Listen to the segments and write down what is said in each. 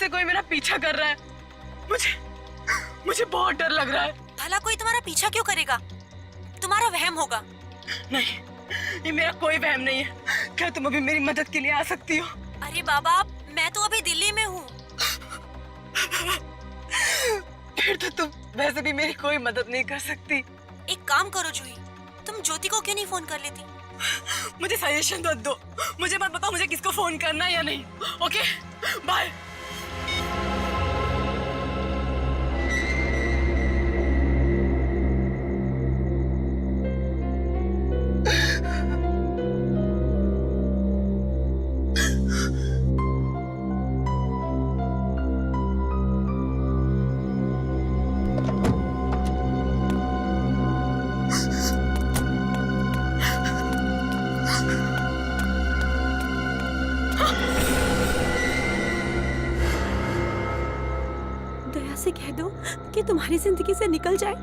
से कोई मेरा पीछा कर रहा है। मुझे मुझे बहुत डर लग रहा है। भला कोई तुम्हारा पीछा क्यों करेगा? तुम्हारा वहम होगा। नहीं, ये मेरा कोई वहम नहीं है। क्या तुम अभी मेरी मदद के लिए आ सकती हो? अरे बाबा, मैं तो अभी दिल्ली में हूँ। फिर तो तुम वैसे भी मेरी कोई मदद नहीं कर सकती। एक काम करो जूही, तुम ज्योति को क्यों नहीं फोन कर लेती? मुझे सजेशन तो दो। मुझे मत बताओ मुझे किसको फोन करना है या नहीं। Okay, bye. दया से कह दो कि तुम्हारी जिंदगी से निकल जाए।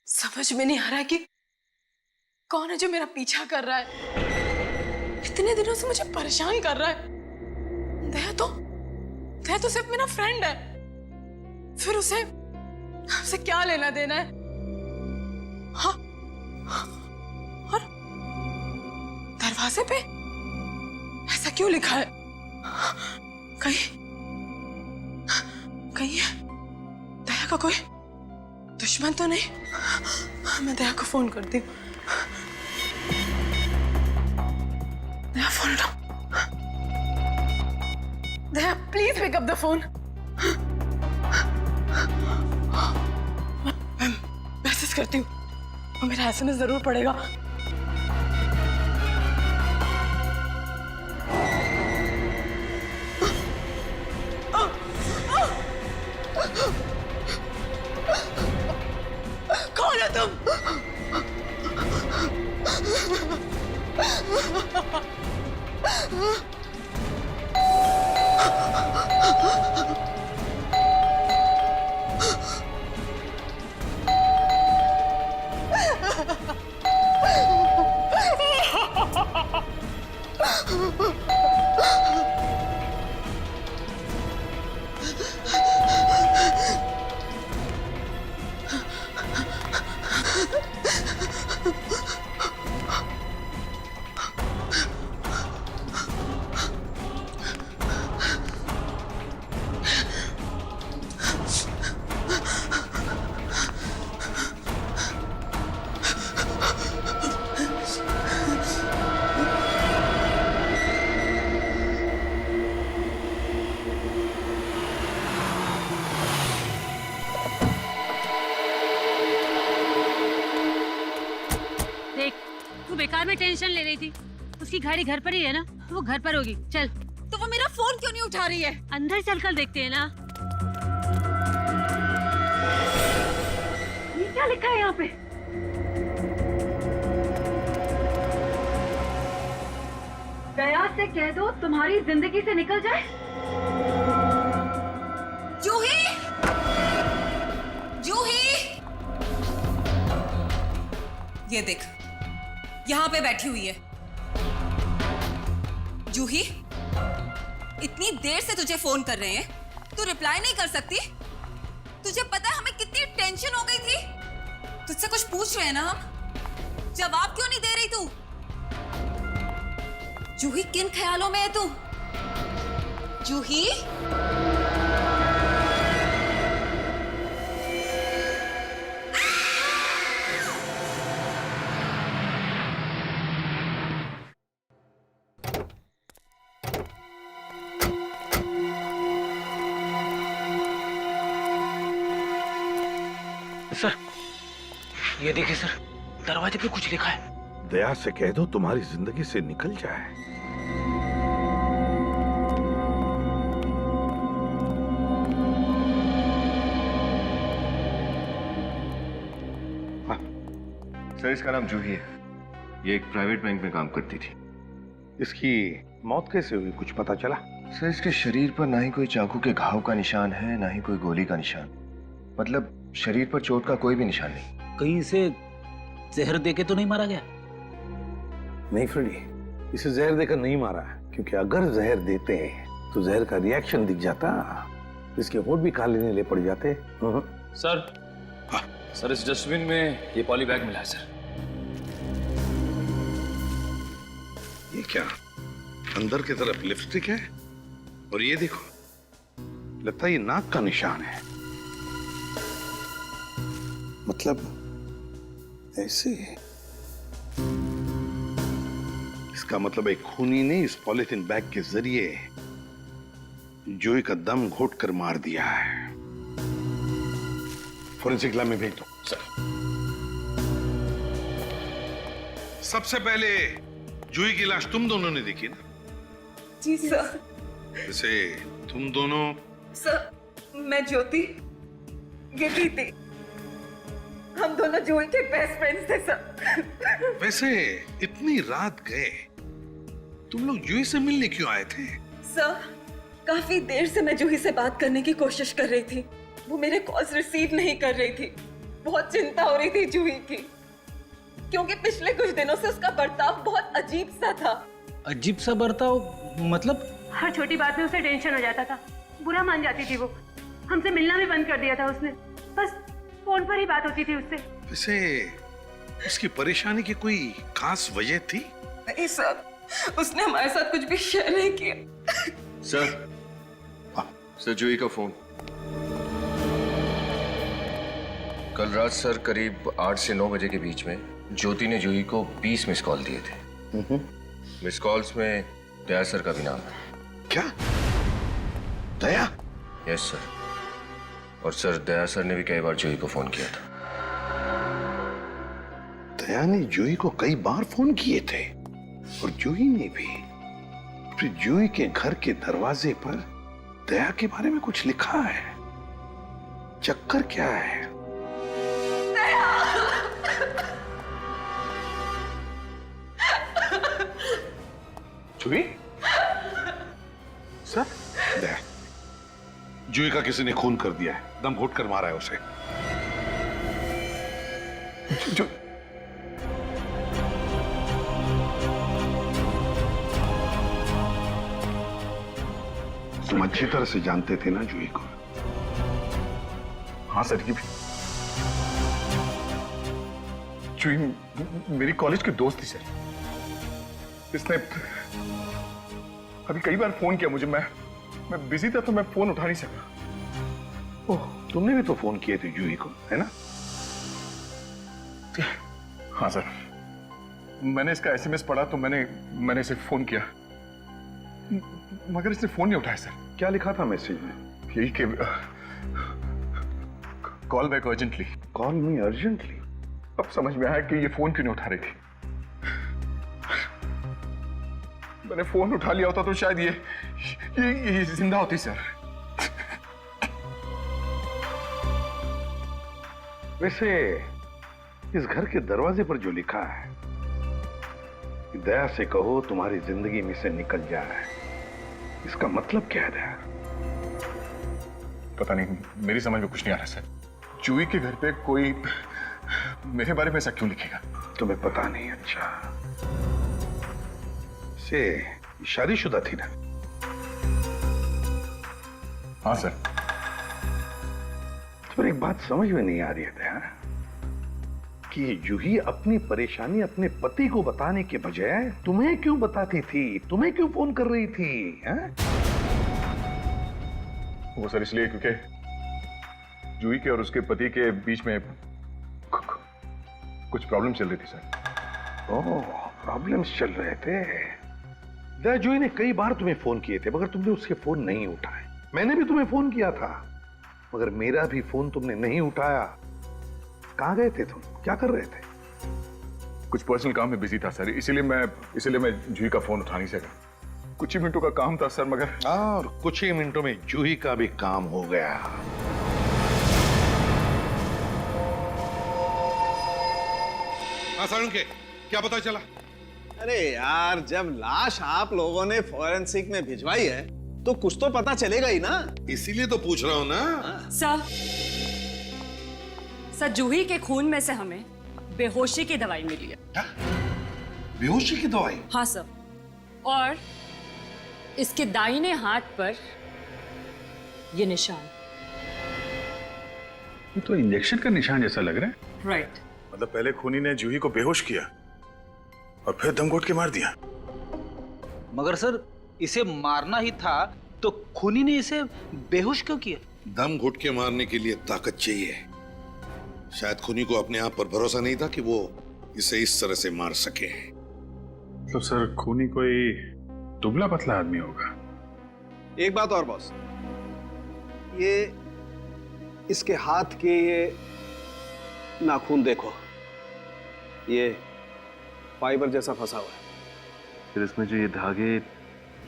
समझ में नहीं आ रहा है कि कौन है जो मेरा पीछा कर रहा है। इतने दिनों से मुझे परेशान कर रहा है। दया तो सिर्फ मेरा फ्रेंड है। फिर उसे हमसे क्या लेना देना है? हाँ, और दरवाजे पे ऐसा क्यों लिखा है? कहीं कहीं दया का कोई दुश्मन तो नहीं? मैं दया को फोन करती हूँ। दया, फोन उठाओ। Daya, please pick up the phone. मैं मैसेज करती हूँ और मेरा एसएमएस जरूर पड़ेगा। कौन है तुम? देख, तू बेकार में टेंशन ले रही थी। उसकी गाड़ी घर पर ही है ना, वो घर पर होगी। चल। तो वो मेरा फोन क्यों नहीं उठा रही है? अंदर चलकर देखते हैं ना। ये क्या लिखा है यहाँ पे? दया से कह दो तुम्हारी जिंदगी से निकल जाए। जूही, जूही, ये देख, यहाँ पे बैठी हुई है। जूही, इतनी देर से तुझे फोन कर रहे हैं, तू रिप्लाई नहीं कर सकती? तुझे पता है हमें कितनी टेंशन हो गई थी? तुझसे कुछ पूछ रहे हैं ना हम, जवाब क्यों नहीं दे रही तू? जूही, किन ख्यालों में है तू? जूही, सर, ये देखिए सर, दरवाजे पे कुछ लिखा है। दया से कह दो तुम्हारी जिंदगी से निकल जाए। सर, इसका नाम जूही है। ये एक प्राइवेट बैंक में काम करती थी। इसकी मौत कैसे हुई, कुछ पता चला? सर, इसके शरीर पर ना ही कोई चाकू के घाव का निशान है, ना ही कोई गोली का निशान। मतलब शरीर पर चोट का कोई भी निशान नहीं। कहीं इसे जहर देके तो नहीं मारा गया? नहीं फ्रेडी, इसे जहर देकर नहीं मारा, क्योंकि अगर जहर देते तो जहर का रिएक्शन दिख जाता, इसके होंठ भी काले नीले पड़ जाते। सर, सर इस डस्टबिन में ये पॉली बैग मिला है सर। ये क्या, अंदर की तरफ लिपस्टिक है, और ये देखो, लगता है ये नाक का निशान है। मतलब ऐसे, इसका मतलब एक खूनी ने इस पॉलिथीन बैग के जरिए जूही का दम घोट कर मार दिया है। फोरेंसिक लैब में भेज दो। सर, सबसे पहले जूही की लाश तुम दोनों ने देखी ना? जी सर। वैसे तुम दोनों? सर, मैं ज्योति गिरी थी। हम दोनों जूही के बेस्ट फ्रेंड्स थे सर। वैसे इतनी रात गए, तुम लोग जूही से मिलने क्यों आए थे? सर, काफी देर से मैं जूही से बात करने की कोशिश कर रही थी। वो मेरे कॉल्स रिसीव नहीं कर रही थी। बहुत चिंता हो रही थी जूही की, क्योंकि पिछले कुछ दिनों से उसका बर्ताव बहुत अजीब सा था। अजीब सा बर्ताव मतलब? हर छोटी बात में उसे टेंशन हो जाता था, बुरा मान जाती थी वो। हमसे मिलना भी बंद कर दिया था उसने, बस फोन पर ही बात होती थी उससे। वैसे उसकी परेशानी की कोई खास वजह थी? नहीं सर, उसने हमारे साथ कुछ भी शेयर नहीं किया। सर, सर जूही का फोन। कल रात सर करीब 8 से 9 बजे के बीच में ज्योति ने जूही को 20 मिस कॉल दिए थे। मिस कॉल्स में दया सर का भी नाम है। क्या? दया? Yes sir. और सर, दया सर ने भी कई बार जूही को फोन किया था। दया ने जूही को कई बार फोन किए थे, और जूही ने भी। फिर जूही के घर के दरवाजे पर दया के बारे में कुछ लिखा है। चक्कर क्या है? जूही? सर, दया, जूही का किसी ने खून कर दिया है, दम घोट कर मारा है उसे। जो तुम अच्छी तरह से जानते थे ना जूही को? हाँ सर, ये जूही मेरी कॉलेज की दोस्त थी सर। इसने अभी कई बार फोन किया मुझे। मैं बिजी था तो मैं फोन उठा नहीं सका। ओह, तुमने भी तो फोन किए थे जूही को, है ना? हाँ सर, मैंने इसका एसएमएस पढ़ा तो मैंने इसे फोन किया, मगर इसने फोन नहीं उठाया सर। क्या लिखा था मैसेज में? यही कि कॉल बैक अर्जेंटली। कॉल मी अर्जेंटली? अब समझ में आया कि ये फोन क्यों नहीं उठा रही थी। मैंने फोन उठा लिया होता तो शायद ये जिंदा होती सर। वैसे इस घर के दरवाजे पर जो लिखा है कि दया से कहो तुम्हारी जिंदगी में से निकल जाए, इसका मतलब क्या है दया? पता नहीं, मेरी समझ में कुछ नहीं आ रहा सर। जूही के घर पे कोई मेरे बारे में ऐसा क्यों लिखेगा? तुम्हें पता नहीं? अच्छा, से शादीशुदा थी ना? हाँ सर। पर एक बात समझ में नहीं आ रही है दया कि जूही अपनी परेशानी अपने पति को बताने के बजाय तुम्हें क्यों बताती थी, तुम्हें क्यों फोन कर रही थी? हैं? वो सर इसलिए क्योंकि जूही के और उसके पति के बीच में कुछ प्रॉब्लम चल रही थी सर। ओह, प्रॉब्लम्स चल रहे थे। दया, जूही ने कई बार तुम्हें फोन किए थे मगर तुमने उसके फोन नहीं उठाए। मैंने भी तुम्हें फोन किया था मगर मेरा भी फोन तुमने नहीं उठाया। कहां गए थे तुम, क्या कर रहे थे? कुछ पर्सनल काम में बिजी था सर, इसीलिए मैं जूही का फोन उठा नहीं सका। कुछ ही मिनटों का काम था सर, मगर और कुछ ही मिनटों में जूही का भी काम हो गया। सारुण के क्या पता चला? अरे यार, जब लाश आप लोगों ने फॉरेंसिक में भिजवाई है तो कुछ तो पता चलेगा ही ना। इसीलिए तो पूछ रहा हूं ना। सर जूही के खून में से हमें बेहोशी की दवाई मिली है। बेहोशी की दवाई? हाँ सर, और इसके दाहिने हाथ पर ये निशान। ये तो इंजेक्शन का निशान जैसा लग रहा है। राइट। मतलब पहले खूनी ने जूही को बेहोश किया और फिर दम घोट के मार दिया। मगर सर इसे मारना ही था तो खूनी ने इसे बेहोश क्यों किया? दम घुट के मारने के लिए ताकत चाहिए। शायद खूनी को अपने आप पर भरोसा नहीं था कि वो इसे इस तरह से मार सके। तो सर खूनी कोई दुबला पतला आदमी होगा। एक बात और बॉस, ये इसके हाथ के ये नाखून देखो, ये फाइबर जैसा फंसा हुआ है। फिर इसमें जो ये धागे,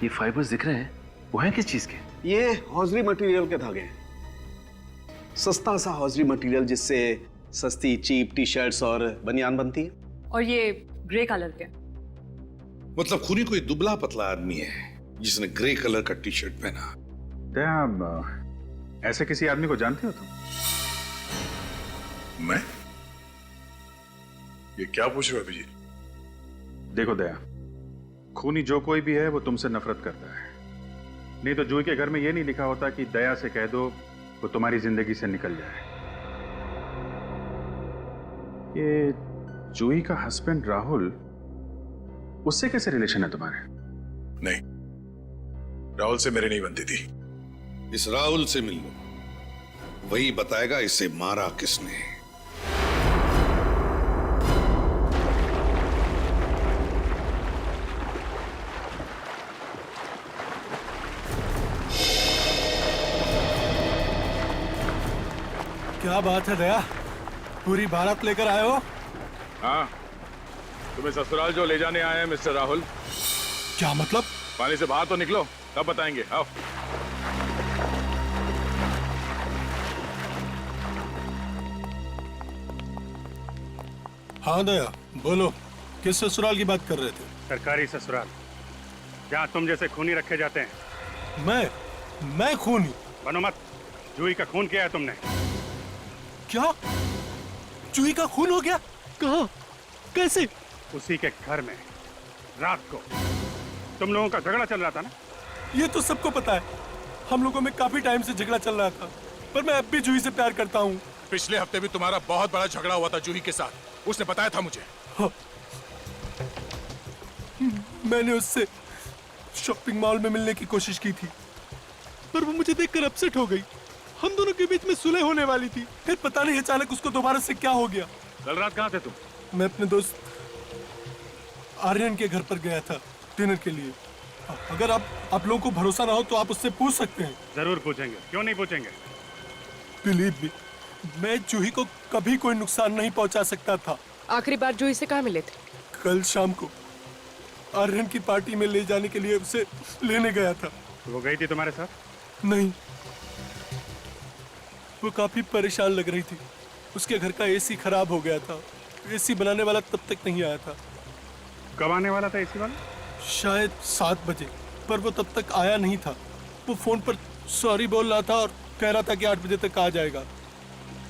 ये फाइबर्स दिख रहे हैं, वो हैं किस चीज के? ये हौजरी मटेरियल के धागे हैं। सस्ता सा हौजरी मटेरियल जिससे सस्ती चीप टी शर्ट्स और बनियान बनती है। और ये ग्रे कलर के। मतलब खूनी कोई दुबला पतला आदमी है जिसने ग्रे कलर का टी शर्ट पहना। दया, ऐसे किसी आदमी को जानते हो तुम? मैं? ये क्या पूछ रहे हो अभिजीत? देखो दया, खूनी जो कोई भी है वो तुमसे नफरत करता है। नहीं तो जूही के घर में ये नहीं लिखा होता कि दया से कह दो वो तुम्हारी जिंदगी से निकल जाए। ये जूही का हस्बैंड राहुल, उससे कैसे रिलेशन है तुम्हारे? नहीं, राहुल से मेरी नहीं बनती थी। इस राहुल से मिल लो, वही बताएगा इसे मारा किसने। क्या बात है दया, पूरी बारात लेकर आए हो? हाँ, तुम्हें ससुराल जो ले जाने आए हैं मिस्टर राहुल। क्या मतलब? पानी से बाहर तो निकलो, तब बताएंगे। आओ। हाँ दया, बोलो, किस ससुराल की बात कर रहे थे? सरकारी ससुराल, जहाँ तुम जैसे खूनी रखे जाते हैं। मैं खूनी? बनो मत, जूही का खून किया है तुमने। क्या? जूही का खून हो गया? कहाँ? कैसे? उसी के घर में रात को तुम लोगों का झगड़ा चल रहा था ना। ये तो सबको पता है, हम लोगों में काफी टाइम से झगड़ा चल रहा था, पर मैं अब भी जूही से प्यार करता हूँ। पिछले हफ्ते भी तुम्हारा बहुत बड़ा झगड़ा हुआ था जूही के साथ, उसने बताया था मुझे। हाँ। मैंने उससे शॉपिंग मॉल में मिलने की कोशिश की थी, पर वो मुझे देखकर अपसेट हो गई। हम दोनों के बीच में सुलह होने वाली थी, फिर पता नहीं अचानक उसको दोबारा से क्या हो गया। कल रात कहाँ थे तुम? मैं अपने दोस्त आर्यन के घर पर गया था डिनर के लिए। अगर आप लोगों को भरोसा ना हो तो आप उससे पूछ सकते हैं। जरूर पूछेंगे, क्यों नहीं पूछेंगे। बिलीव मी, मैं जूही को कभी कोई नुकसान नहीं पहुंचा सकता था। आखिरी बार जूही से कहाँ मिले थे? कल शाम को आर्यन की पार्टी में ले जाने के लिए उसे लेने गया था। तो वो गई थी तुम्हारे साथ? नहीं, वो काफी परेशान लग रही थी। उसके घर का एसी खराब हो गया था, एसी बनाने वाला तब तक नहीं आया था। कब आने वाला था एसी वाला? शायद 7 बजे, पर वो तब तक आया नहीं था। वो फोन पर सॉरी बोल रहा था और कह रहा था कि 8 बजे तक आ जाएगा।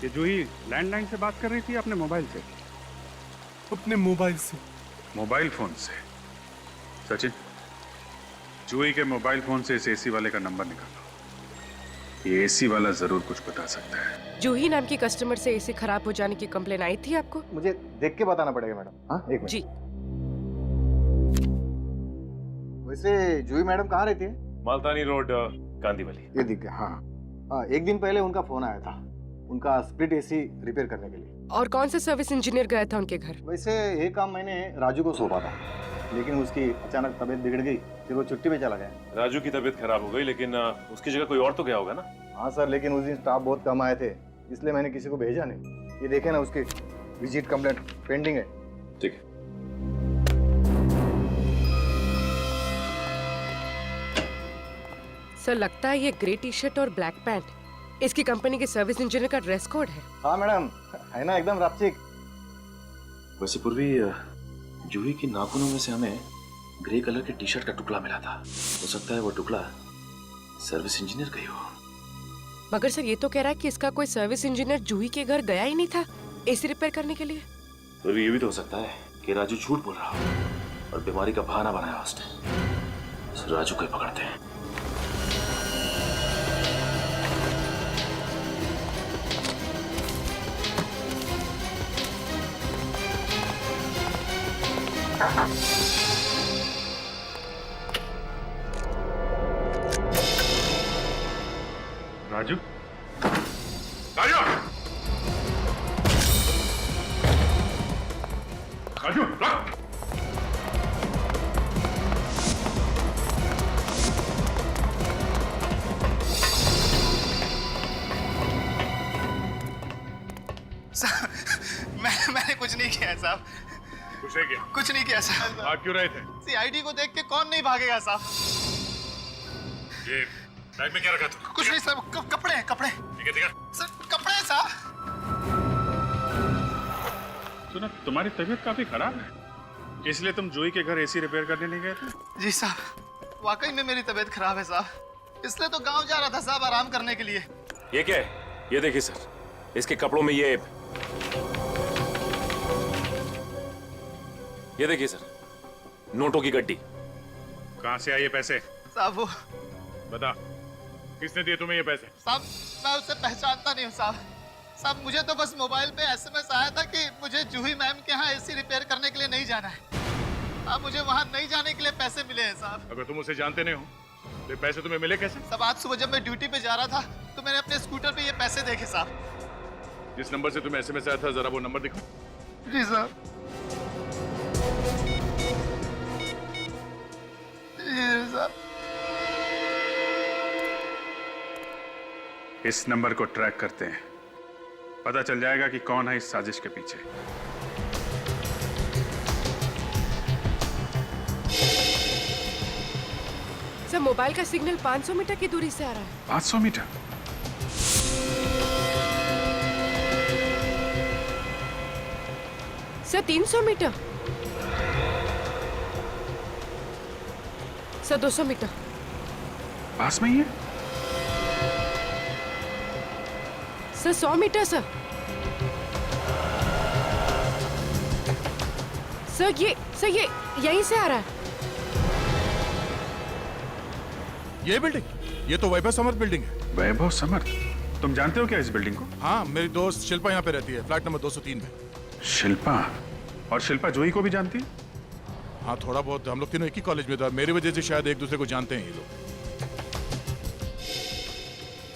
ये जूही लैंडलाइन से बात कर रही थी अपने मोबाइल से? अपने मोबाइल से। मोबाइल फोन से? सचिन, जूही के मोबाइल फोन से इस एसी वाले का नंबर निकालो। ये एसी वाला जरूर कुछ बता सकता है। जूही नाम की कस्टमर से एसी खराब हो जाने की कंप्लेन आई थी आपको? मुझे देख के बताना पड़ेगा मैडम। हाँ, एक मिनट। जी। वैसे जूही मैडम कहाँ रहती है? मालतानी रोड, गांधीवाली। ये दिख गया। हाँ हाँ, एक दिन पहले उनका फोन आया था, उनका स्प्लिट एसी रिपेयर करने के लिए। और कौन सा सर्विस इंजीनियर गया था उनके घर? वैसे ये काम मैंने राजू को सौंपा था, लेकिन उसकी अचानक तबीयत बिगड़ गई, फिर वो छुट्टी पे चला गया। राजू की तबीयत खराब हो गई, लेकिन उसकी जगह कोई और तो गया होगा ना? हाँ सर, लेकिन उस दिन स्टाफ बहुत कम आए थे, इसलिए मैंने किसी को भेजा नहीं। ये देखे ना, उसकी विजिट कंप्लेंट पेंडिंग है। ठीक है। सर, लगता है ये ग्रे टी शर्ट और ब्लैक पैंट इसकी कंपनी के सर्विस इंजीनियर का ड्रेस कोड है। हाँ मैडम, है ना एकदम रापचिक। वैसे पूर्वी, जूही की नाखूनों में से हमें ग्रे कलर के टी शर्ट का टुकड़ा मिला था। हो सकता है वो टुकड़ा सर्विस इंजीनियर का ही हो। मगर सर, ये तो कह रहा है कि इसका कोई सर्विस इंजीनियर जूही के घर गया ही नहीं था एसी रिपेयर करने के लिए। पूर्वी, ये भी तो हो सकता है कि राजू झूठ बोल रहा हो और बीमारी का बहाना बनाया उसने। उस राजू को ही पकड़ते हैं। राजू, राजू, राजू, रुक। मैंने कुछ नहीं किया है साहब। कुछ नहीं किया? कुछ नहीं किया साहब। भाग क्यों रहे थे? सीआईडी को देख के कौन नहीं भागेगा साहब। ये बैग में क्या रखा तू? कुछ नहीं सर, कपड़े हैं, कपड़े। ठीक है, ठीक है। सर, कपड़े हैं साहब। सुना, तुम्हारी तबीयत काफी खराब है, इसलिए तुम जूही के घर एसी रिपेयर करने नहीं गए थे? जी साहब, वाकई में मेरी तबीयत खराब है साहब, इसलिए तो गांव जा रहा था साहब आराम करने के लिए। ये क्या है? ये देखिए सर, इसके कपड़ों में ये देखिए सर, नोटों की गड्डी। कहाँ से आए ये पैसे? साहब वो, बता, किसने दिए तुम्हें ये पैसे? साहब मैं उसे पहचानता नहीं हूँ साहब। साहब मुझे तो बस मोबाइल पे एसएमएस आया था कि मुझे जूही मैम के यहाँ एसी रिपेयर करने के लिए नहीं जाना है। अब मुझे वहाँ नहीं जाने के लिए पैसे मिले हैं साहब। अगर तुम उसे जानते नहीं हो तो पैसे तुम्हें मिले कैसे? साहब आज सुबह जब मैं ड्यूटी पे जा रहा था तो मैंने अपने स्कूटर पे ये पैसे देखे साहब। जिस नंबर से तुम्हें एसएमएस आया था, जरा वो नंबर दिखाओ। जी साहब। जी साहब। इस नंबर को ट्रैक करते हैं, पता चल जाएगा कि कौन है इस साजिश के पीछे। सर, मोबाइल का सिग्नल 500 मीटर की दूरी से आ रहा है। 500 metre? Sir, 300 metre. Sir, 200 metre. पास में ही है? Sir, 100 metre sir. सर ये यहीं से आ रहा है। ये बिल्डिंग, ये तो वैभव समर्थ बिल्डिंग है। वैभव समर्थ? तुम जानते हो क्या इस बिल्डिंग को? हाँ, मेरी दोस्त शिल्पा यहाँ पे रहती है, फ्लैट नंबर 203 में। शिल्पा? और शिल्पा जूही को भी जानती है? हाँ, थोड़ा बहुत। हम लोग तीनों एक ही कॉलेज में थे, मेरी वजह से शायद एक दूसरे को जानते हैं ये लोग।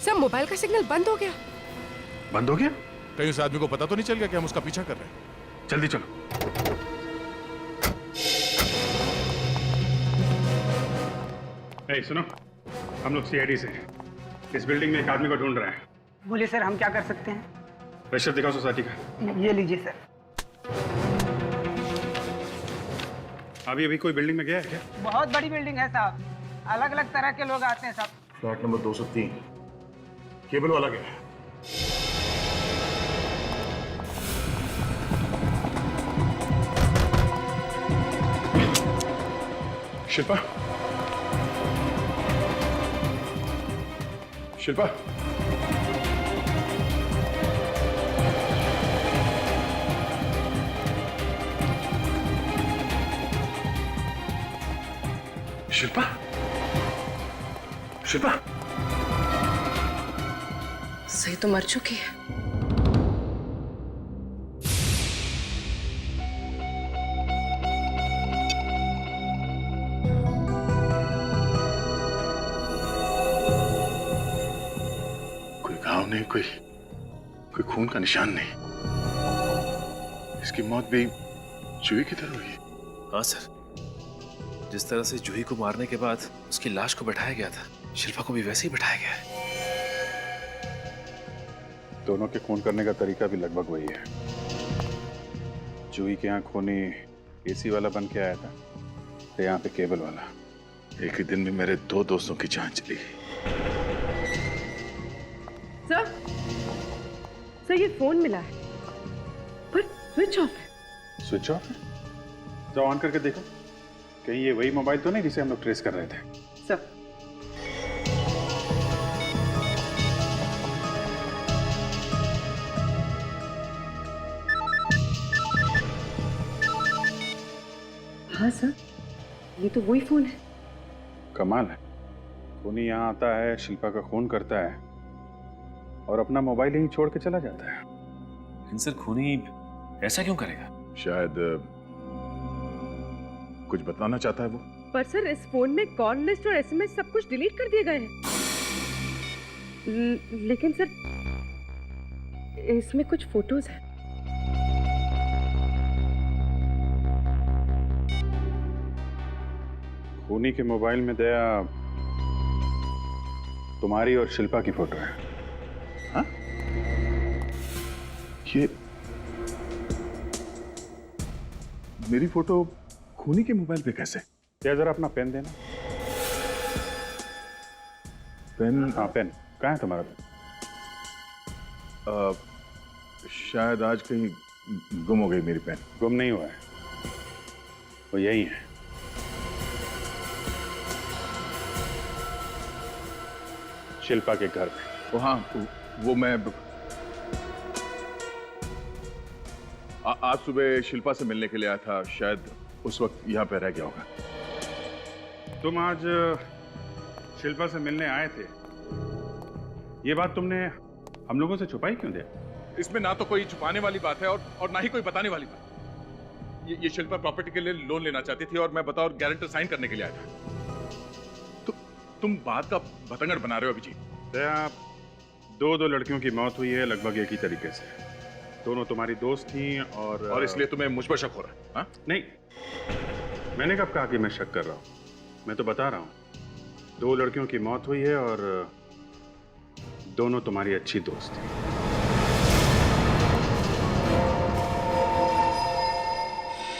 सर, मोबाइल का सिग्नल बंद हो गया। बंद हो गया? कहीं उस आदमी को पता तो नहीं चल गया कि हम उसका पीछा कर रहे हैं? जल्दी चलो। ए, सुनो, हम लोग सीआईडी से हैं। इस बिल्डिंग में एक आदमी को ढूंढ रहे हैं। बोलिए सर, हम क्या कर सकते हैं? रजिस्टर दिखाओ सोसाइटी का। ये लीजिए सर। अभी अभी कोई बिल्डिंग में गया है क्या? बहुत बड़ी बिल्डिंग है साहब, अलग अलग तरह के लोग आते हैं साहब। फ्लैट नंबर 203, केबल वाला गया है। शिल्पा, शिल्पा, शिल्पा, शिल्पा, सही तो मर चुकी है। कोई घाव नहीं, कोई खून का निशान नहीं। इसकी मौत भी जूही की तरह हुई। हाँ सर, जिस तरह से जूही को मारने के बाद उसकी लाश को बैठाया गया था, शिल्पा को भी वैसे ही बैठाया गया है। दोनों के खून करने का तरीका भी लगभग वही है। जूही के यहाँ खूनी एसी वाला बन के आया था, तो यहाँ पे केबल वाला। एक ही दिन में मेरे 2 दोस्तों की जान चली गई। सर ये फोन मिला है पर स्विच ऑफ है। स्विच ऑफ है? जाओ ऑन करके देखो, कहीं ये वही मोबाइल तो नहीं जिसे हम लोग ट्रेस कर रहे थे। सर हाँ सर, ये तो वही फोन है। कमाल है, खूनी यहाँ आता है, शिल्पा का खून करता है और अपना मोबाइल यहीं छोड़ के चला जाता है। लेकिन सर खूनी ऐसा क्यों करेगा? शायद कुछ बताना चाहता है वो। पर सर इस फोन में कॉल लिस्ट और एसएमएस सब कुछ डिलीट कर दिए गए हैं। लेकिन सर इसमें कुछ फोटोज हैं। खूनी के मोबाइल में दया तुम्हारी और शिल्पा की फोटो है। हाँ? ये मेरी फोटो खूनी के मोबाइल पे कैसे? क्या जरा अपना पेन देना। पेन? हाँ पेन कहाँ है तुम्हारा पेन? शायद आज कहीं गुम हो गई मेरी पेन। गुम नहीं हुआ है, वो यही है। शिल्पा के घर में। वो हाँ, वो मैं आज सुबह शिल्पा से मिलने के लिए आया था, शायद उस वक्त यहाँ पे रह गया होगा। तुम आज शिल्पा से मिलने आए थे, ये बात तुमने हम लोगों से छुपाई क्यों दिया? इसमें ना तो कोई छुपाने वाली बात है और ना ही कोई बताने वाली बात। ये शिल्पा प्रॉपर्टी के लिए लोन लेना चाहती थी और मैं बतौर गारंटर साइन करने के लिए आया था। तुम बात का भतंगड़ बना रहे हो अभिजीत। दया, दो लड़कियों की मौत हुई है लगभग एक ही तरीके से। दोनों तुम्हारी दोस्त थी और इसलिए तुम्हें मुझ पर शक हो रहा है? हाँ? नहीं, मैंने कब कहा कि मैं शक कर रहा हूं? मैं तो बता रहा हूं, 2 लड़कियों की मौत हुई है और दोनों तुम्हारी अच्छी दोस्त थी।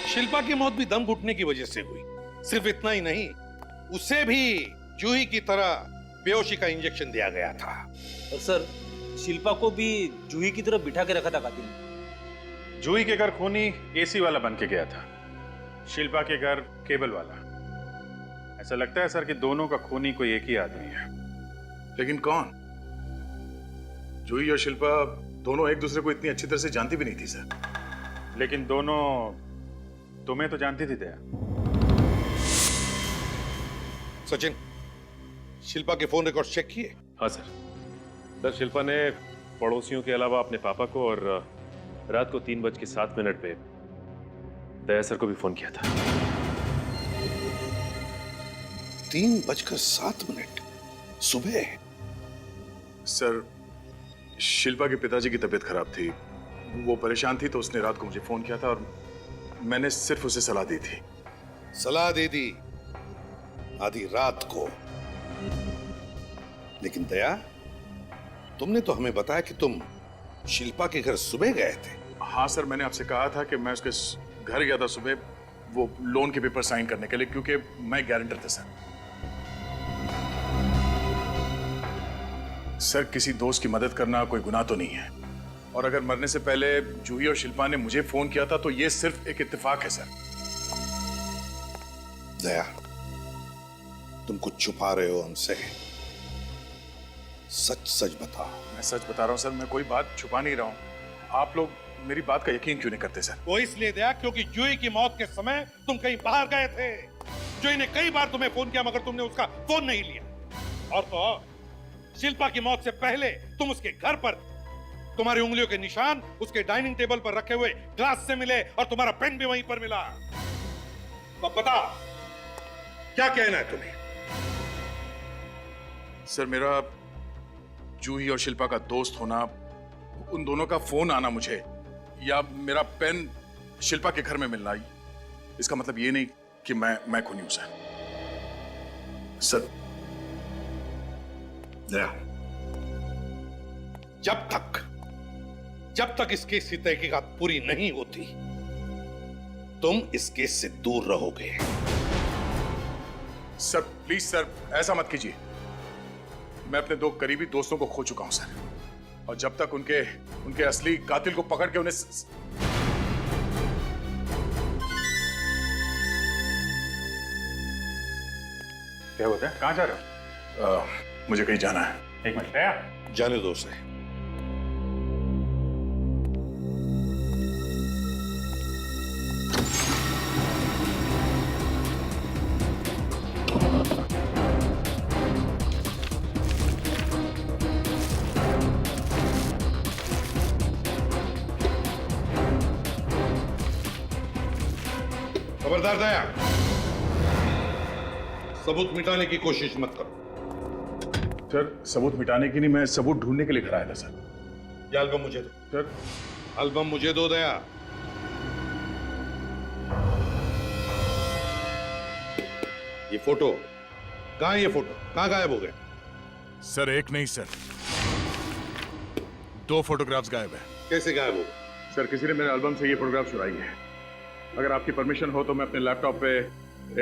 शिल्पा की मौत भी दम घुटने की वजह से हुई। सिर्फ इतना ही नहीं, उसे भी जूही की तरह बेहोशी का इंजेक्शन दिया गया था। और सर शिल्पा को भी जूही की तरफ बिठा के रखा था कातिल ने। जूही के घर खूनी एसी वाला बन के गया था, शिल्पा के घर केबल वाला। ऐसा लगता है सर कि दोनों का खूनी कोई एक ही आदमी है। लेकिन कौन? जूही और शिल्पा दोनों एक दूसरे को इतनी अच्छी तरह से जानती भी नहीं थी सर। लेकिन दोनों तुम्हें तो जानती थी दया। सचिन, शिल्पा के फोन रिकॉर्ड चेक किए? हाँ सर। सर शिल्पा ने पड़ोसियों के अलावा अपने पापा को और रात को 3:07 पे दया सर को भी फोन किया था। 3:07 सुबह? सर शिल्पा के पिताजी की तबीयत खराब थी, वो परेशान थी, तो उसने रात को मुझे फोन किया था और मैंने सिर्फ उसे सलाह दी थी। सलाह दे दी आधी रात को। लेकिन दया, तुमने तो हमें बताया कि तुम शिल्पा के घर सुबह गए थे। हाँ सर, मैंने आपसे कहा था कि मैं उसके घर गया था सुबह, वो लोन के पेपर साइन करने के लिए, क्योंकि मैं गारंटर था सर। सर किसी दोस्त की मदद करना कोई गुनाह तो नहीं है, और अगर मरने से पहले जूही और शिल्पा ने मुझे फोन किया था तो ये सिर्फ एक इत्तेफाक है सर। दया, तुम कुछ छुपा रहे हो हमसे, सच सच बताओ। मैं सच बता रहा हूँ सर, मैं कोई बात छुपा नहीं रहा हूँ। आप लोग मेरी बात का यकीन क्यों नहीं करते सर? वो इसलिए दया क्योंकि जूही की मौत के समय तुम कहीं बाहर गए थे। जूही ने कई बार तुम्हें फोन किया मगर तुमने उसका फोन नहीं लिया। और तो शिल्पा की मौत से पहले तुम उसके घर पर थे। तुम्हारी उंगलियों के निशान उसके डाइनिंग टेबल पर रखे हुए ग्लास से मिले और तुम्हारा पेन भी वहीं पर मिला। तो बता, क्या कहना है तुम्हें? सर, मेरा जूही और शिल्पा का दोस्त होना, उन दोनों का फोन आना मुझे, या मेरा पेन शिल्पा के घर में मिलना, इसका मतलब ये नहीं कि मैं खूनी हूं सर। दया, जब तक इस केस की तहकीकात पूरी नहीं होती, तुम इस केस से दूर रहोगे। सर प्लीज सर, ऐसा मत कीजिए। मैं अपने 2 करीबी दोस्तों को खो चुका हूं सर, और जब तक उनके असली कातिल को पकड़ के उन्हें क्या होता है? कहां जा रहे हो? मुझे कहीं जाना है। एक मिनट, दया जाने दो उसे। खबरदार दया, सबूत मिटाने की कोशिश मत करो। सर, सबूत मिटाने की नहीं, मैं सबूत ढूंढने के लिए घर आया था सर। ये एल्बम मुझे दो। सर, एल्बम मुझे दो दया। ये फोटो कहां है? ये फोटो कहां गायब हो गए? सर एक नहीं सर, 2 फोटोग्राफ्स गायब है। कैसे गायब हो गए? सर, किसी ने मेरे एल्बम से ये फोटोग्राफ चुराई है। अगर आपकी परमिशन हो तो मैं अपने लैपटॉप पे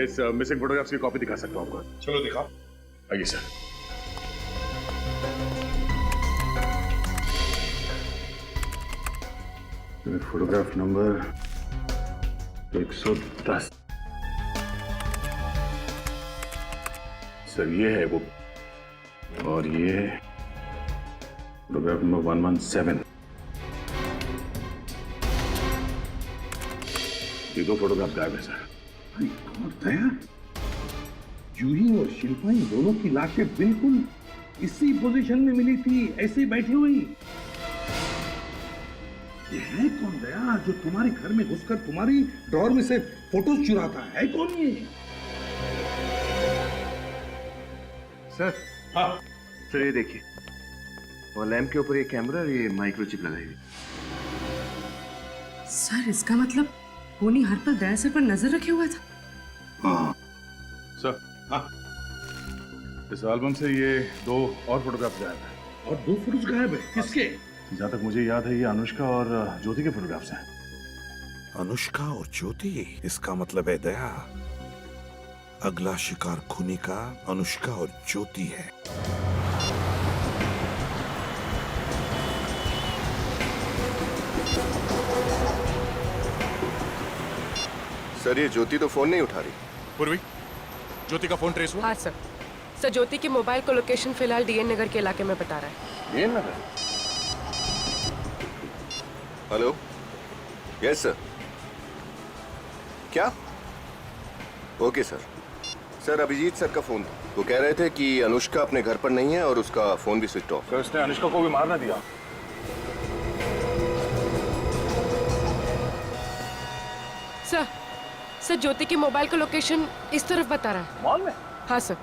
इस मिसिंग फोटोग्राफ्स की कॉपी दिखा सकता हूं आपको। चलो दिखाओ। आइए सर। Photograph number 110। सर ये है वो, और ये फोटोग्राफ नंबर 117। ये 2 फोटोग्राफ गायब है सर। दया, जूही और शिल्पा इन दोनों की लाशें बिल्कुल इसी पोजीशन में मिली थी, ऐसे बैठी हुई। ये है कौन दया, जो तुम्हारे घर में घुसकर तुम्हारी ड्रॉर में से फोटोज चुराता है? कौन ये? सर, हाँ सर, ये देखिए, और लैंप के ऊपर ये कैमरा और ये माइक्रोचिप लगाई हुई। सर, इसका मतलब खूनी हर पल दया सर पर नजर रखे हुआ था। हाँ सर, हाँ, इस एल्बम से ये 2 और फोटोग्राफ गायब है। और 2 फोटोज गायब है? किसके? जहां तक मुझे याद है ये अनुष्का और ज्योति के फोटोग्राफ्स हैं। अनुष्का और ज्योति? इसका मतलब है दया, अगला शिकार खूनी का अनुष्का और ज्योति है। सर, ये ज्योति तो फोन नहीं उठा रही। पूर्वी, ज्योति का फोन ट्रेस हुआ? हाँ सर। सर, ज्योति की मोबाइल को लोकेशन फिलहाल डीएन नगर के इलाके में बता रहा है। D N Nagar? Hello, yes sir. क्या? Okay sir. Sir, Abhijeet sir का फोन था। वो कह रहे थे कि अनुष्का अपने घर पर नहीं है और उसका फोन भी स्विच ऑफ। सर, उसने अनुष्का को भी मारना दिया। सर, ज्योति की मोबाइल का लोकेशन इस तरफ बता रहा है। मॉल में? हाँ सर।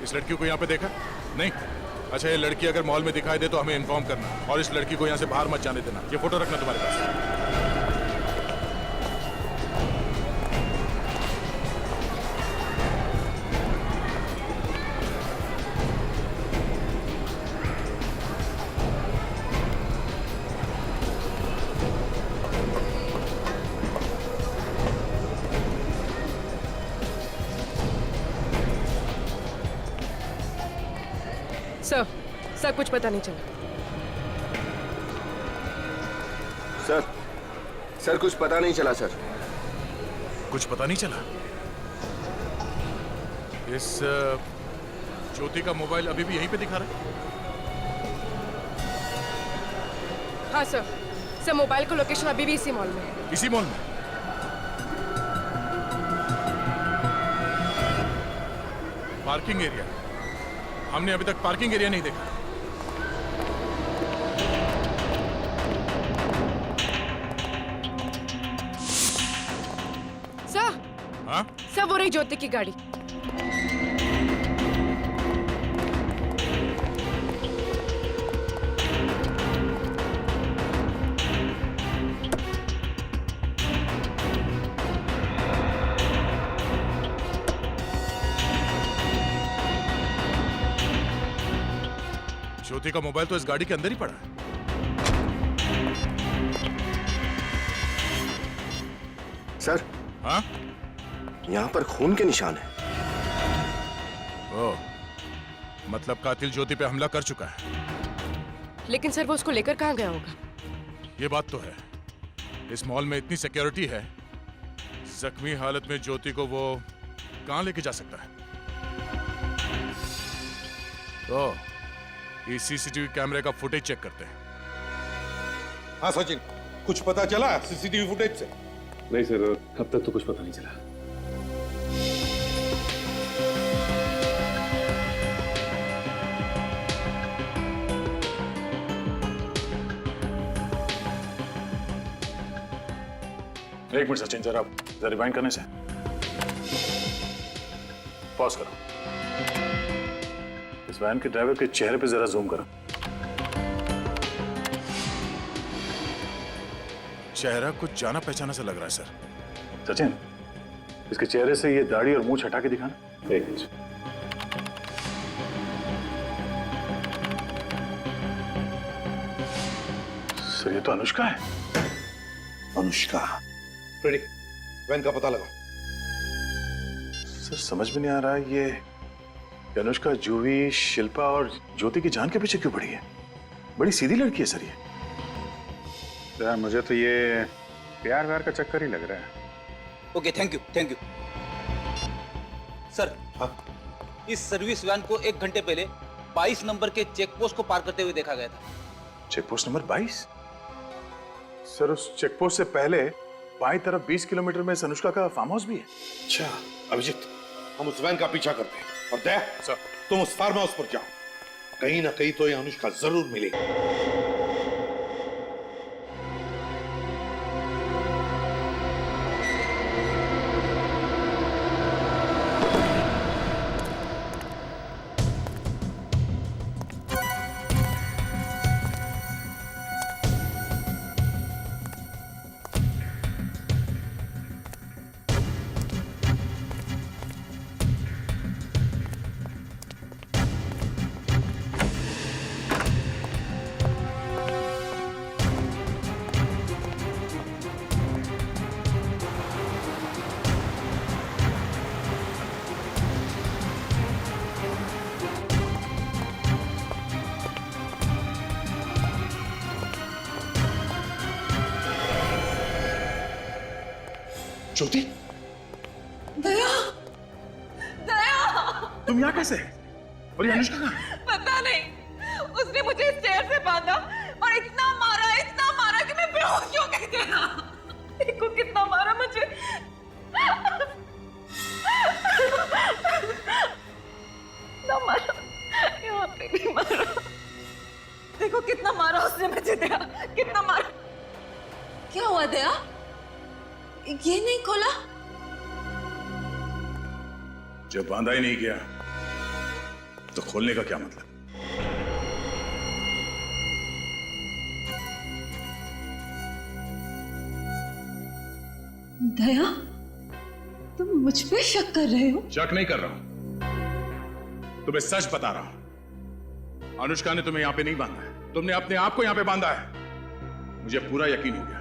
इस लड़की को यहाँ पे देखा? नहीं? अच्छा, ये लड़की अगर मॉल में दिखाई दे तो हमें इन्फॉर्म करना, और इस लड़की को यहाँ से बाहर मत जाने देना। ये फोटो रखना तुम्हारे पास। सर, कुछ पता नहीं चला। सर, कुछ पता नहीं चला सर। कुछ पता नहीं चला? इस ज्योति का मोबाइल अभी भी यहीं पे दिखा रहा है? हाँ सर, सर मोबाइल का लोकेशन अभी भी इसी मॉल में है। इसी मॉल में? Parking area? हमने अभी तक पार्किंग एरिया नहीं देखा। सर, हाँ? सर वो रही ज्योति की गाड़ी। ज्योति का मोबाइल तो इस गाड़ी के अंदर ही पड़ा है। सर, हाँ? यहाँ पर खून के निशान है। ओह, मतलब कातिल ज्योति पे हमला कर चुका है। लेकिन सर वो उसको लेकर कहाँ गया होगा? ये बात तो है, इस मॉल में इतनी सिक्योरिटी है, जख्मी हालत में ज्योति को वो कहाँ लेके जा सकता है? तो इस सीसीटीवी कैमरे का फुटेज चेक करते हैं। हाँ सचिन, कुछ पता चला सीसीटीवी फुटेज से? नहीं सर, अब तक तो कुछ पता नहीं चला। एक मिनट सचिन, जरा रिवाइंड करने से पॉज करो। इस वैन के ड्राइवर के चेहरे पे जरा जूम करो। चेहरा कुछ जाना पहचाना सा लग रहा है सर। सचिन, इसके चेहरे से ये दाढ़ी और मुंह हटा के दिखाना। एक मिनट। सर ये तो अनुष्का है। अनुष्का? प्रेडिक्ट, वैन का पता लगा। सर समझ में नहीं आ रहा है, ये अनुष्का जूही, शिल्पा और ज्योति की जान के पीछे क्यों पड़ी है? बड़ी सीधी लड़की है सर ये। यार मुझे तो ये प्यार व्यार का चक्कर ही लग रहा है। Okay, thank you, thank you. Sir, हाँ? इस सर्विस वैन को 1 घंटे पहले 22 नंबर के चेक पोस्ट को पार करते हुए देखा गया था। Check post number 22? सर उस चेक पोस्ट से पहले बाईं तरफ 20 किलोमीटर में अनुष्का का फार्म हाउस भी है। अच्छा अभिजीत, हम उस वैन का पीछा करते हैं और दया सर, तुम उस फार्म हाउस पर जाओ। कहीं ना कहीं तो ये अनुष्का जरूर मिलेगी। ज्योति, दया, दया, तुम यहाँ कैसे? और ये अनुष्का कहाँ? पता नहीं, उसने मुझे इस चेयर से बांधा और इतना मारा कि मैं बेहोश हो गई थी। देखो कितना मारा मुझे। ना मारा, यहाँ पे भी मारा। देखो कितना मारा उसने मुझे, दया, कितना मारा। क्या हुआ दया? ये नहीं खोला? जब बांधा ही नहीं किया तो खोलने का क्या मतलब? दया, तुम मुझ पे शक कर रहे हो? शक नहीं कर रहा हूं, तुम्हें सच बता रहा हूं। अनुष्का ने तुम्हें यहां पे नहीं बांधा है, तुमने अपने आप को यहां पे बांधा है। मुझे पूरा यकीन हो गया,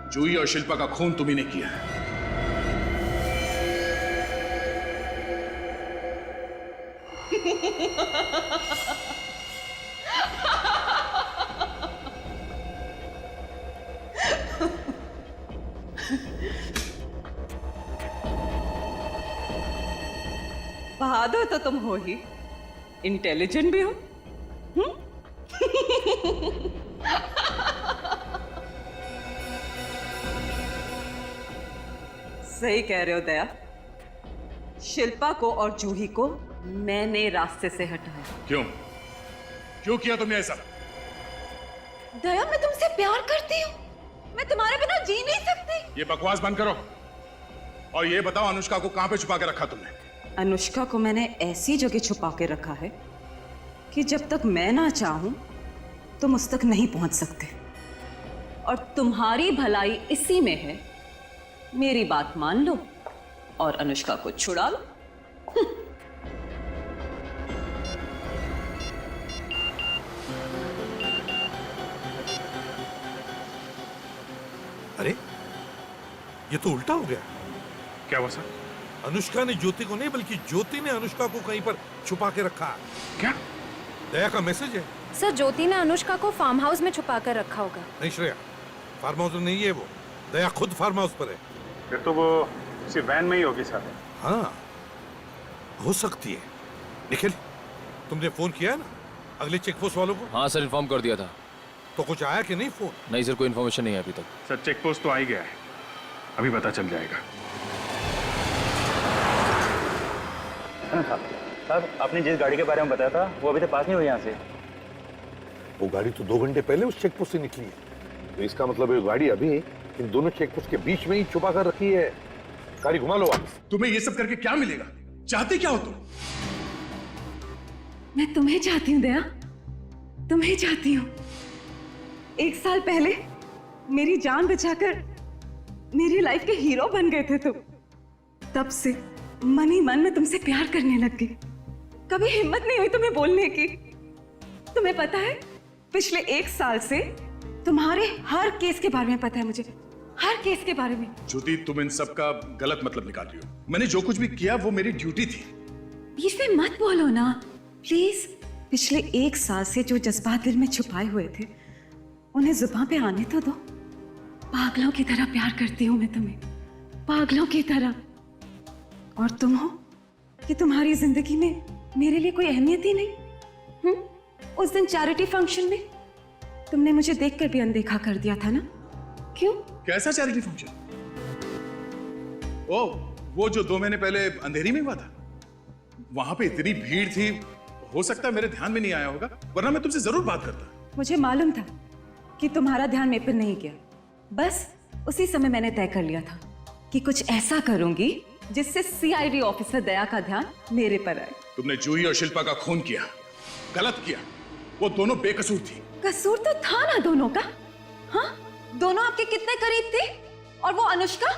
जूही और शिल्पा का खून तुम्ही ने किया है। बहादुर तो तुम हो ही, इंटेलिजेंट भी हो। सही कह रहे हो दया। शिल्पा को और जूही को मैंने रास्ते से हटाया। क्यों क्यों किया तुमने ऐसा? दया, मैं तुमसे प्यार करती हूँ, मैं तुम्हारे बिना जी नहीं सकती। ये बकवास बंद करो और ये बताओ अनुष्का को कहां पे छुपा के रखा तुमने? अनुष्का को मैंने ऐसी जगह छुपा के रखा है कि जब तक मैं ना चाहूं तुम उस तक नहीं पहुंच सकते। और तुम्हारी भलाई इसी में है, मेरी बात मान लो और अनुष्का को छुड़ा लो। अरे ये तो उल्टा हो गया। क्या हुआ सर? अनुष्का ने ज्योति को नहीं बल्कि ज्योति ने अनुष्का को कहीं पर छुपा के रखा। क्या? दया का मैसेज है। सर ज्योति ने अनुष्का को फार्म हाउस में छुपा कर रखा होगा। नहीं श्रेया, फार्म हाउस में नहीं है वो, दया खुद फार्म हाउस पर है। फिर तो वो किसी वैन में ही होगी सर। हाँ हो सकती है। निखिल, तुमने फोन किया है ना अगले चेक पोस्ट वालों को? हाँ सर, इन्फॉर्म कर दिया था। तो कुछ आया कि नहीं फोन? नहीं सर, कोई इन्फॉर्मेशन नहीं है अभी तक। सर चेक पोस्ट तो आ ही गया है, अभी पता चल जाएगा। साहब आपने जिस गाड़ी के बारे में बताया था वो अभी तक पास नहीं हुई यहाँ से। वो गाड़ी तो 2 घंटे पहले उस चेक पोस्ट से निकली है, तो इसका मतलब ये गाड़ी अभी इन दोनों चेक पोस्ट के बीच में ही छुपा कर रखी है। गाड़ी घुमा लो वापस। तुम्हें ये सब करके क्या मिलेगा? चाहते क्या हो तुम? मैं तुम्हें चाहती हूँ दया, तुम्हें चाहती हूँ। 1 साल पहले मेरी जान बचाकर मेरी लाइफ के हीरो बन गए थे तुम। तब से मन ही मन में तुमसे प्यार करने लग गई। कभी हिम्मत नहीं हुई तुम्हें बोलने की। तुम्हें पता है पिछले 1 साल से तुम्हारे हर केस के बारे में पता है मुझे, हर केस के बारे में। ज्योति, तुम इन सब का गलत मतलब निकाल रही हो। मैंने जो कुछ भी किया वो मेरी ड्यूटी थी। बीच में मत बोलो ना प्लीज। पिछले 1 साल से जो जज्बात दिल में छुपाए हुए थे उन्हें जुबान पे आने तो दो। पागलों की तरह प्यार करती हूँ मैं तुम्हें, पागलों की तरह। और तुम हो कि तुम्हारी जिंदगी में मेरे लिए कोई अहमियत ही नहीं। उस दिन चैरिटी फंक्शन में तुमने मुझे देखकर भी अनदेखा कर दिया था ना? क्यों? कैसा चैरिटी फंक्शन? ओ, वो जो 2 महीने पहले अंधेरी में हुआ था। वहां पे इतनी भीड़ थी, हो सकता है मेरे ध्यान में नहीं आया होगा, वरना मैं तुमसे जरूर बात करता। मुझे मालूम था कि तुम्हारा ध्यान मेरे पर नहीं गया। बस उसी समय मैंने तय कर लिया था कि कुछ ऐसा करूंगी जिससे सीआईडी ऑफिसर दया का ध्यान मेरे पर आए। तुमने जूही और शिल्पा का खून किया, गलत किया। वो दोनों बेकसूर थी। कसूर तो था ना दोनों का। हाँ, दोनों आपके कितने करीब थे? और वो अनुष्का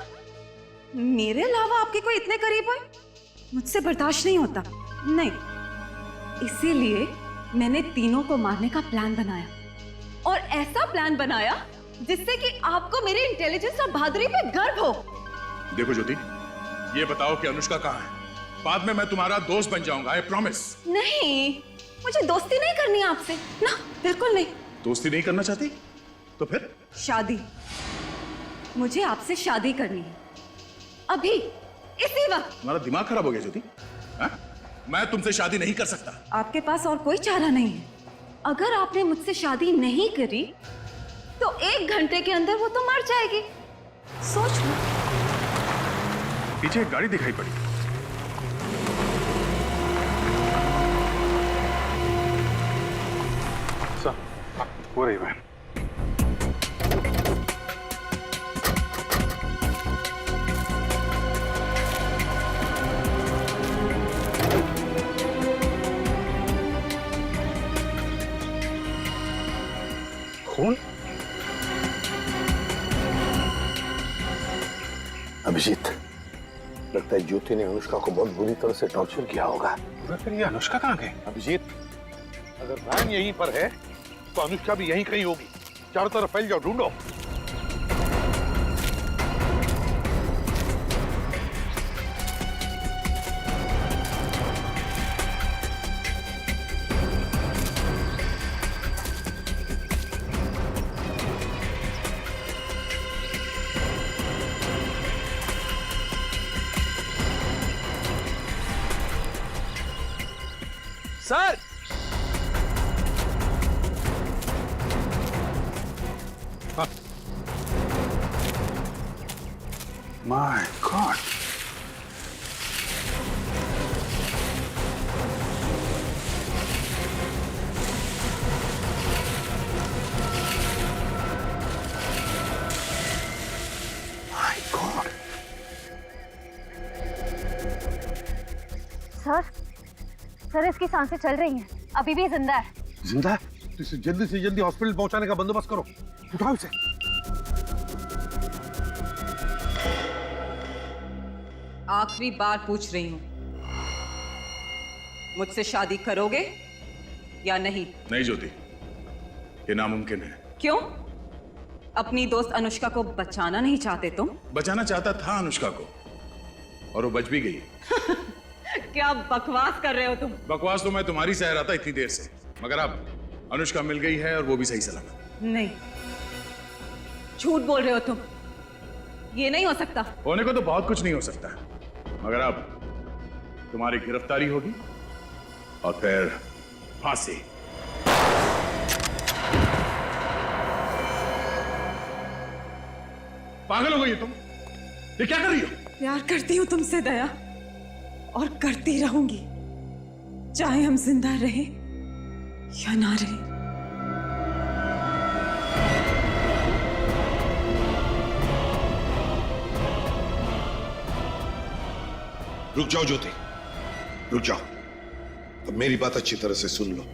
मेरे अलावा आपके कोई इतने करीब हुए? मुझसे बर्दाश्त नहीं होता। नहीं, इसीलिए मैंने तीनों को मारने का प्लान बनाया, और ऐसा प्लान बनाया जिससे कि आपको मेरे इंटेलिजेंस और बहादुरी पे गर्व हो। देखो ज्योति, ये बताओ कि अनुष्का कहाँ है? बाद में मैं तुम्हारा दोस्त बन जाऊंगा, आई प्रॉमिस। नहीं, मुझे दोस्ती नहीं करनी आपसे ना, बिल्कुल नहीं। दोस्ती नहीं करना चाहती तो फिर? शादी, मुझे आपसे शादी करनी है, अभी इसी वक्त। तुम्हारा दिमाग खराब हो गया ज्योति? मैं तुमसे शादी नहीं कर सकता। आपके पास और कोई चारा नहीं है। अगर आपने मुझसे शादी नहीं करी तो 1 घंटे के अंदर वो तो मर जाएगी। सोच लो। पीछे एक गाड़ी दिखाई पड़ी। हो रही वैन। खून? अभिजीत, लगता है ज्योति ने अनुष्का को बहुत बुरी तरह से टॉर्चर किया होगा। फिर ये अनुष्का कहाँ गई? अभिजीत, अगर वैन यहीं पर है तो अनुष्का भी यहीं कहीं होगी। चारों तरफ फैल जाओ, ढूंढो। Sir, my God. सर इसकी सांसें चल रही हैं, अभी भी जिंदा है। जिंदा है? तो इसे जल्दी से जल्दी हॉस्पिटल पहुंचाने का बंदोबस्त करो। उठाओ इसे। आखिरी बार पूछ रही हूँ, मुझसे शादी करोगे या नहीं? नहीं ज्योति, ये नामुमकिन है। क्यों? अपनी दोस्त अनुष्का को बचाना नहीं चाहते तुम? बचाना चाहता था अनुष्का को, और वो बच भी गई। क्या बकवास कर रहे हो तुम? बकवास तो मैं तुम्हारी सह रहा था इतनी देर से, मगर अब अनुष्का मिल गई है और वो भी सही सलामत। नहीं, झूठ बोल रहे हो तुम। ये नहीं हो सकता। होने को तो बहुत कुछ नहीं हो सकता, मगर अब तुम्हारी गिरफ्तारी होगी और फिर फांसी। पागल हो गई तुम? ये क्या कर रही हो? प्यार करती हूँ तुमसे दया, और करती रहूंगी, चाहे हम जिंदा रहे या ना रहे। रुक जाओ ज्योति, रुक जाओ। अब मेरी बात अच्छी तरह से सुन लो।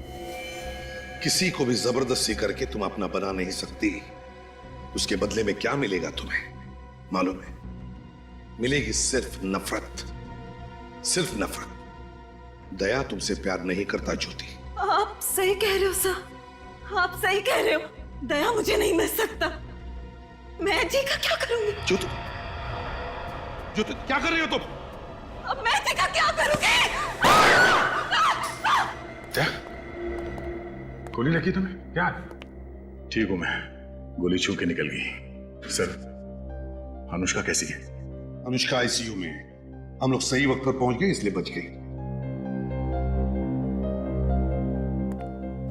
किसी को भी जबरदस्ती करके तुम अपना बना नहीं सकती। उसके बदले में क्या मिलेगा तुम्हें मालूम है? मिलेगी सिर्फ नफरत, सिर्फ नफरत। दया तुमसे प्यार नहीं करता ज्योति। आप सही कह रहे हो सर, आप सही कह रहे हो। दया मुझे नहीं मिल सकता। मैं जी का क्या करूंगी? ज्योति, ज्योति क्या कर रही हो तुम? अब मैं जी का क्या करूंगी? क्या गोली लगी तुम्हें? क्या? ठीक हूं मैं, गोली छू के निकल गई। सर, अनुष्का कैसी है? अनुष्का आईसीयू में है। हम लोग सही वक्त पर पहुंच गए इसलिए बच गई।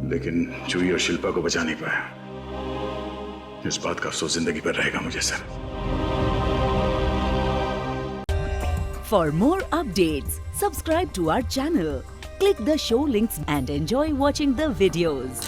लेकिन जूही और शिल्पा को बचा नहीं पाया। इस बात का अफसोस जिंदगी भर रहेगा मुझे sir. For more updates, subscribe to our channel, click the show links and enjoy watching the videos.